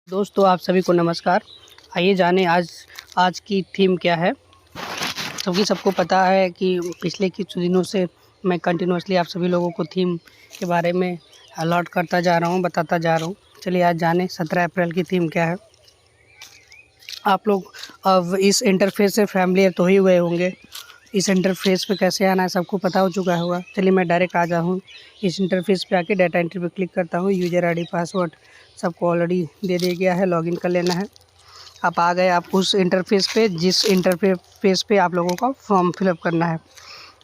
दोस्तों आप सभी को नमस्कार। आइए जाने आज की थीम क्या है। क्योंकि सबको पता है कि पिछले कुछ दिनों से मैं कंटिन्यूअसली आप सभी लोगों को थीम के बारे में अलॉट करता जा रहा हूँ, बताता जा रहा हूँ। चलिए आज जाने 17 अप्रैल की थीम क्या है। आप लोग अब इस इंटरफेस से फैमिलियर तो ही हुए होंगे। इस इंटरफेस पे कैसे आना है सबको पता हो चुका होगा। चलिए मैं डायरेक्ट आ जाऊँ इस इंटरफेस पे, आके डाटा एंट्री पे क्लिक करता हूँ। यूज़र आईडी पासवर्ड सबको ऑलरेडी दे दिया गया है, लॉगिन कर लेना है। आप आ गए आप उस इंटरफेस पे जिस इंटरफेस पे आप लोगों का फॉर्म फिलअप करना है।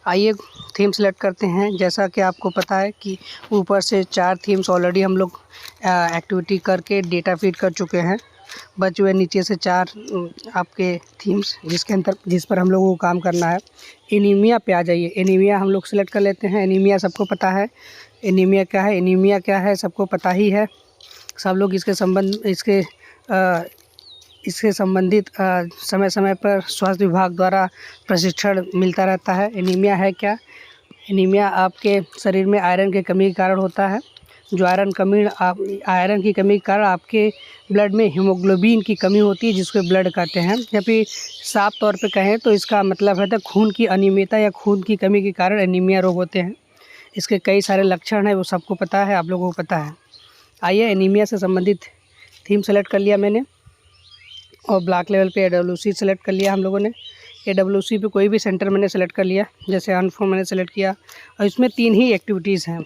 आइए थीम सेलेक्ट करते हैं। जैसा कि आपको पता है कि ऊपर से 4 थीम्स ऑलरेडी हम लोग एक्टिविटी करके डेटा फीड कर चुके हैं। बचे हुए नीचे से 4 आपके थीम्स जिस पर हम लोगों को काम करना है। एनीमिया पे आ जाइए। एनीमिया हम लोग सेलेक्ट कर लेते हैं। एनीमिया सबको पता है एनीमिया क्या है सबको पता ही है। सब लोग इसके संबंधित समय समय पर स्वास्थ्य विभाग द्वारा प्रशिक्षण मिलता रहता है। एनीमिया है क्या? एनीमिया आपके शरीर में आयरन की कमी के कारण होता है। जो आयरन की कमी के कारण आपके ब्लड में हीमोग्लोबिन की कमी होती है, जिसको ब्लड कहते हैं। या फिर साफ तौर पे कहें तो इसका मतलब है खून की अनियमितता या खून की कमी के कारण एनीमिया रोग होते हैं। इसके कई सारे लक्षण हैं, वो सबको पता है, आप लोगों को पता है। आइए एनीमिया से संबंधित थीम सेलेक्ट कर लिया मैंने और ब्लॉक लेवल पे AWC सेलेक्ट कर लिया हम लोगों ने। AWC पे कोई भी सेंटर मैंने सेलेक्ट कर लिया, जैसे अनफॉर्म मैंने सेलेक्ट किया। और इसमें 3 ही एक्टिविटीज़ हैं।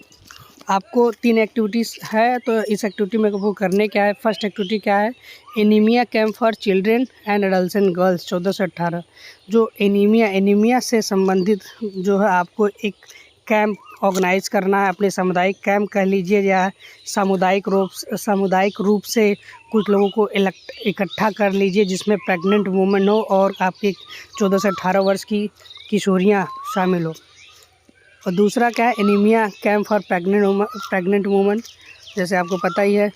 आपको 3 एक्टिविटीज़ है, तो इस एक्टिविटी में वो करने क्या है। फर्स्ट एक्टिविटी क्या है? Anaemia camp for children and adults and girls 14 से 18। जो एनीमिया से संबंधित जो है आपको एक कैंप ऑर्गेनाइज करना है। अपने सामुदायिक कैंप कह लीजिए या सामुदायिक रूप से कुछ लोगों को इकट्ठा कर लीजिए, जिसमें प्रेग्नेंट वुमेन हो और आपकी 14 से 18 वर्ष की किशोरियाँ शामिल हो। और दूसरा क्या है? Anaemia camp for pregnant women. जैसे आपको पता ही है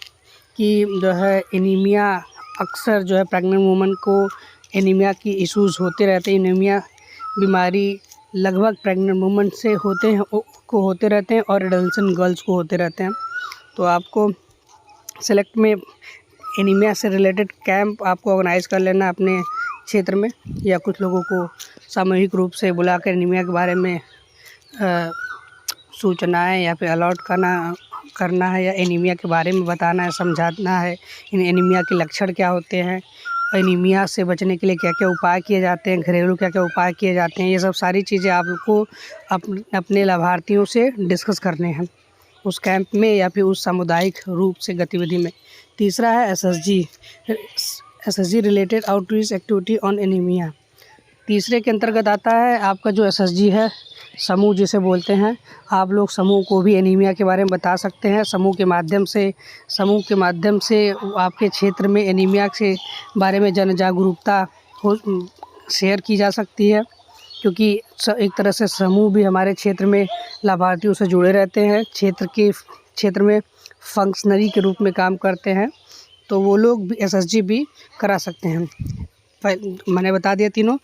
कि जो है एनीमिया अक्सर जो है प्रेग्नेंट वुमेन को एनीमिया की इश्यूज़ होते रहते हैं। एनीमिया बीमारी लगभग प्रेग्नेंट वुमेन से होते रहते हैं और एडल्ट गर्ल्स को होते रहते हैं। तो आपको सेलेक्ट में एनीमिया से रिलेटेड कैंप आपको ऑर्गेनाइज़ कर लेना अपने क्षेत्र में, या कुछ लोगों को सामूहिक रूप से बुलाकर एनीमिया के बारे में सूचनाएं या फिर अलॉट करना है, या एनीमिया के बारे में बताना है, समझाना है। एनीमिया के लक्षण क्या होते हैं, एनीमिया से बचने के लिए क्या क्या उपाय किए जाते हैं, घरेलू क्या क्या उपाय किए जाते हैं। ये सब सारी चीज़ें आपको अपने लाभार्थियों से डिस्कस करने हैं उस कैंप में या फिर उस सामुदायिक रूप से गतिविधि में। तीसरा है SSG related outreach activity on anaemia. तीसरे के अंतर्गत आता है आपका जो SSG है, समूह जिसे बोलते हैं। आप लोग समूह को भी एनीमिया के बारे में बता सकते हैं। समूह के माध्यम से आपके क्षेत्र में एनीमिया के बारे में जन जागरूकता शेयर की जा सकती है, क्योंकि एक तरह से समूह भी हमारे क्षेत्र में लाभार्थियों से जुड़े रहते हैं। क्षेत्र में फंक्शनरी के रूप में काम करते हैं, तो वो लोग भी SSG भी करा सकते हैं। मैंने बता दिया तीनों।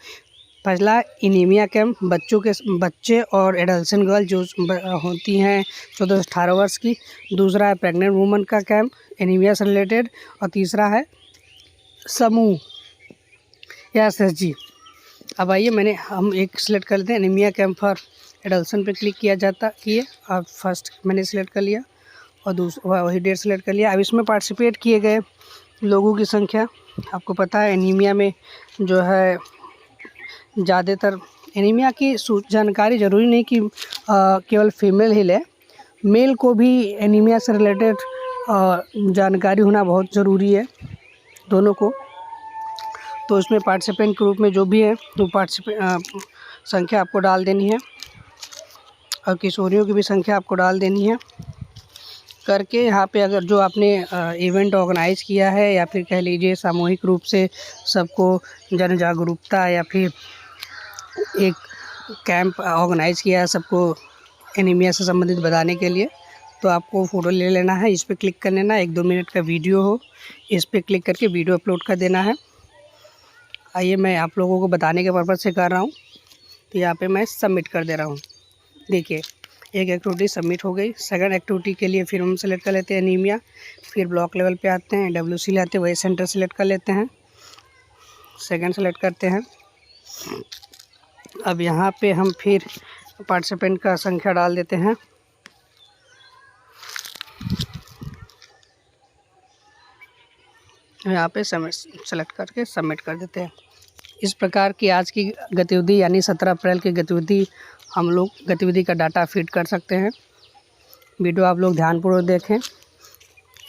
पहला एनीमिया कैंप बच्चे और एडल्ट गर्ल जो होती हैं 14 से 18 वर्ष की। दूसरा है प्रेग्नेंट वुमन का कैंप एनीमिया से रिलेटेड। और तीसरा है समूह या SSG। अब आइए हम एक सिलेक्ट कर लेते हैं। एनीमिया कैंप फॉर एडल्सन पे क्लिक किए और फर्स्ट मैंने सिलेक्ट कर लिया और दूसरा वही डेट सेलेक्ट कर लिया। अब इसमें पार्टिसिपेट किए गए लोगों की संख्या आपको पता है। एनीमिया में जो है ज़्यादातर एनीमिया की जानकारी ज़रूरी नहीं कि केवल फीमेल ही ले, मेल को भी एनीमिया से रिलेटेड जानकारी होना बहुत ज़रूरी है, दोनों को। तो इसमें पार्टिसिपेंट के रूप में जो भी है वो संख्या आपको डाल देनी है और किशोरियों की भी संख्या आपको डाल देनी है करके। यहाँ पे अगर जो आपने इवेंट ऑर्गेनाइज़ किया है या फिर कह लीजिए सामूहिक रूप से सबको जन जागरूकता या फिर एक कैंप ऑर्गेनाइज़ किया है सबको एनीमिया से संबंधित बताने के लिए, तो आपको फ़ोटो ले लेना है। इस पर क्लिक कर लेना है। 1-2 मिनट का वीडियो हो, इस पर क्लिक करके वीडियो अपलोड कर देना है। आइए मैं आप लोगों को बताने के पर्पज़ से कर रहा हूँ, तो यहाँ पे मैं सबमिट कर दे रहा हूँ। देखिए एक एक्टिविटी सबमिट हो गई। सेकंड एक्टिविटी के लिए फिर हम सेलेक्ट कर लेते हैं एनीमिया, फिर ब्लॉक लेवल पे आते हैं, WC लाते हैं, वही सेंटर सेलेक्ट कर लेते हैं, सेकंड सेलेक्ट करते हैं। अब यहाँ पे हम फिर पार्टिसिपेंट का संख्या डाल देते हैं, यहाँ पे सेलेक्ट करके सबमिट कर देते हैं। इस प्रकार की आज की गतिविधि यानी 17 अप्रैल की गतिविधि हम लोग गतिविधि का डाटा फीड कर सकते हैं। वीडियो आप लोग ध्यानपूर्वक देखें।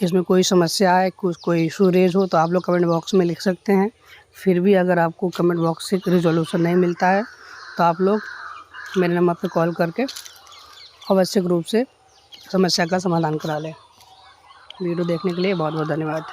इसमें कोई समस्या है, कोई इशू रेज हो तो आप लोग कमेंट बॉक्स में लिख सकते हैं। फिर भी अगर आपको कमेंट बॉक्स से रिजोल्यूशन नहीं मिलता है तो आप लोग मेरे नंबर पर कॉल करके आवश्यक रूप से समस्या का समाधान करा लें। वीडियो देखने के लिए बहुत बहुत धन्यवाद।